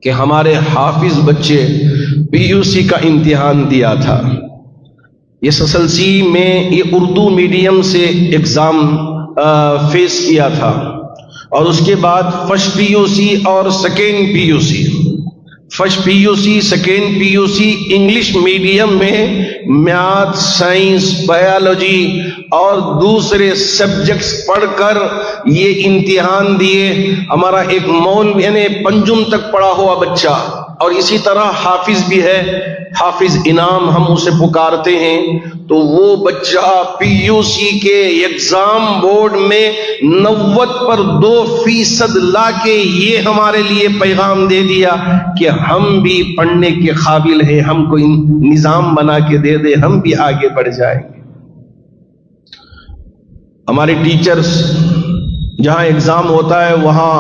کہ ہمارے حافظ بچے پی یو سی کا امتحان دیا تھا. یہ SSLC میں یہ اردو میڈیم سے ایگزام فیس کیا تھا، اور اس کے بعد فرسٹ پی یو سی اور سیکنڈ پی یو سی. فرسٹ پی یو سی، سیکنڈ پی یو سی انگلش میڈیم میں میتھ، سائنس، بایولوجی اور دوسرے سبجیکٹس پڑھ کر یہ امتحان دیے. ہمارا ایک مولوی یعنی پنجم تک پڑھا ہوا بچہ، اور اسی طرح حافظ بھی ہے، حافظ انعام ہم اسے پکارتے ہیں. تو وہ بچہ پی یو سی کے ایگزام بورڈ میں 90% لا کے یہ ہمارے لیے پیغام دے دیا کہ ہم بھی پڑھنے کے قابل ہیں، ہم کو نظام بنا کے دے دے، ہم بھی آگے بڑھ جائیں گے. ہمارے ٹیچرز جہاں ایگزام ہوتا ہے وہاں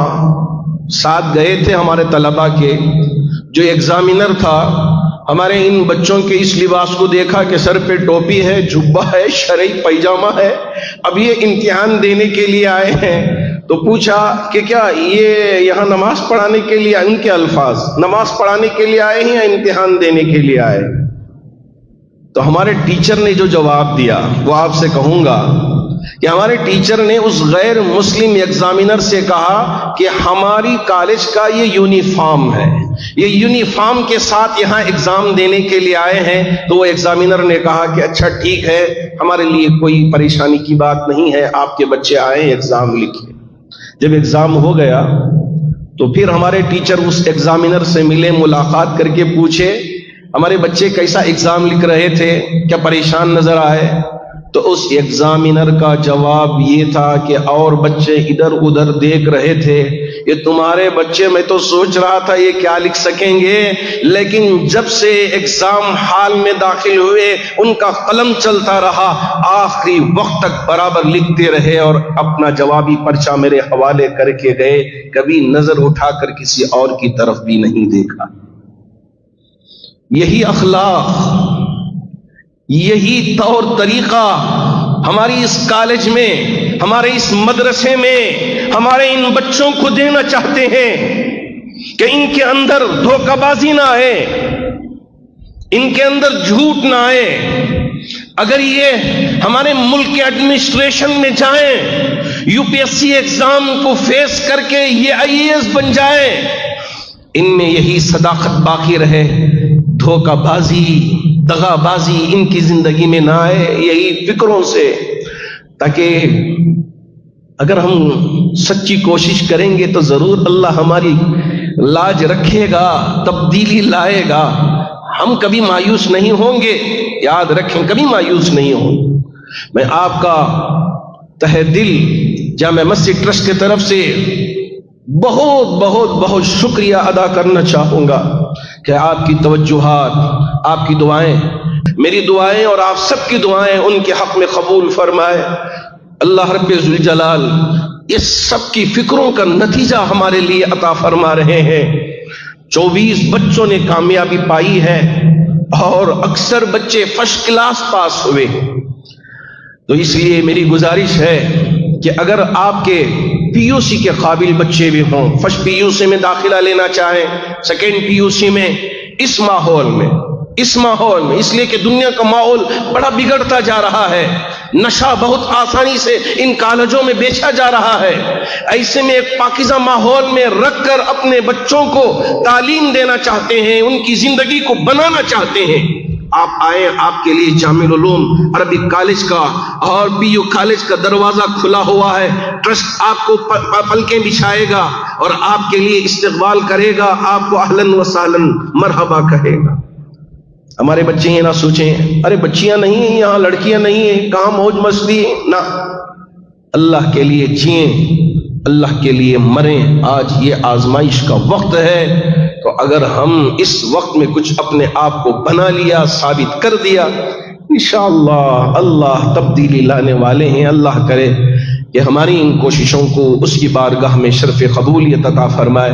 ساتھ گئے تھے ہمارے طلبہ کے. جو ایگزامینر تھا ہمارے ان بچوں کے اس لباس کو دیکھا کہ سر پہ ٹوپی ہے، جبہ ہے، شرعی پیجامہ ہے، اب یہ امتحان دینے کے لیے آئے ہیں. تو پوچھا کہ کیا یہ یہاں نماز پڑھانے کے لیے، ان کے الفاظ، نماز پڑھانے کے لیے آئے ہیں یا امتحان دینے کے لیے آئے؟ تو ہمارے ٹیچر نے جو جواب دیا وہ آپ سے کہوں گا کہ ہمارے ٹیچر نے اس غیر مسلم ایگزامینر سے کہا کہ ہماری کالج کا یہ یونیفارم ہے، یہ یونیفارم کے ساتھ یہاں ایگزام دینے کے لیے آئے ہیں. تو وہ ایگزامینر نے کہا کہ اچھا ٹھیک ہے، ہمارے لیے کوئی پریشانی کی بات نہیں ہے، آپ کے بچے آئے ایگزام لکھے. جب ایگزام ہو گیا تو پھر ہمارے ٹیچر اس ایگزامینر سے ملے، ملاقات کر کے پوچھے ہمارے بچے کیسا ایگزام لکھ رہے تھے، کیا پریشان نظر آئے؟ تو اس ایگزامینر کا جواب یہ تھا کہ اور بچے ادھر ادھر دیکھ رہے تھے، یہ تمہارے بچے، میں تو سوچ رہا تھا یہ کیا لکھ سکیں گے، لیکن جب سے ایگزام ہال میں داخل ہوئے ان کا قلم چلتا رہا، آخری وقت تک برابر لکھتے رہے اور اپنا جوابی پرچہ میرے حوالے کر کے گئے، کبھی نظر اٹھا کر کسی اور کی طرف بھی نہیں دیکھا. یہی اخلاق، یہی طور طریقہ ہماری اس کالج میں، ہمارے اس مدرسے میں ہمارے ان بچوں کو دینا چاہتے ہیں کہ ان کے اندر دھوکہ بازی نہ آئے، ان کے اندر جھوٹ نہ آئے. اگر یہ ہمارے ملک کے ایڈمنسٹریشن میں جائیں، U P S C exam کو فیس کر کے یہ IAS بن جائیں، ان میں یہی صداقت باقی رہے، دھوکہ بازی، دغا بازی ان کی زندگی میں نہ آئے، یہی فکروں سے. تاکہ اگر ہم سچی کوشش کریں گے تو ضرور اللہ ہماری لاج رکھے گا، تبدیلی لائے گا. ہم کبھی مایوس نہیں ہوں گے، یاد رکھیں، کبھی مایوس نہیں ہوں. میں آپ کا تہ دل جامع مسجد ٹرسٹ کی طرف سے بہت بہت بہت شکریہ ادا کرنا چاہوں گا کہ آپ کی توجہات، آپ کی دعائیں، میری دعائیں اور آپ سب کی دعائیں ان کے حق میں قبول فرمائے. اللہ رب ذوالجلال اس سب کی فکروں کا نتیجہ ہمارے لیے عطا فرما رہے ہیں. 24 بچوں نے کامیابی پائی ہے اور اکثر بچے فرسٹ کلاس پاس ہوئے. تو اس لیے میری گزارش ہے کہ اگر آپ کے پی یو سی کے قابل بچے بھی ہوں، فرسٹ پی یو سی میں داخلہ لینا چاہیں، سیکنڈ پی یو سی میں، اس ماحول میں، اس لیے کہ دنیا کا ماحول بڑا بگڑتا جا رہا ہے، نشہ بہت آسانی سے ان کالجوں میں بیچا جا رہا ہے. ایسے میں ایک پاکیزہ ماحول میں رکھ کر اپنے بچوں کو تعلیم دینا چاہتے ہیں، ان کی زندگی کو بنانا چاہتے ہیں. آپ آئیں، آپ کے لیے جامع العلوم عربک کالج کا اور پی یو کالج کا دروازہ کھلا ہوا ہے. ٹرسٹ آپ کو پلکیں بچھائے گا اور آپ کے لیے استقبال کرے گا، آپ کو اہلاً و سہلاً مرحبا کہے گا. ہمارے بچے یہ نہ سوچیں ارے بچیاں نہیں ہیں یہاں، لڑکیاں نہیں ہیں، کہاں موج مستی، نہ، اللہ کے لیے جئیں، اللہ کے لیے مریں. آج یہ آزمائش کا وقت ہے، تو اگر ہم اس وقت میں کچھ اپنے آپ کو بنا لیا، ثابت کر دیا، انشاءاللہ اللہ تبدیلی لانے والے ہیں. اللہ کرے کہ ہماری ان کوششوں کو اس کی بارگاہ میں شرف قبولیت عطا فرمائے.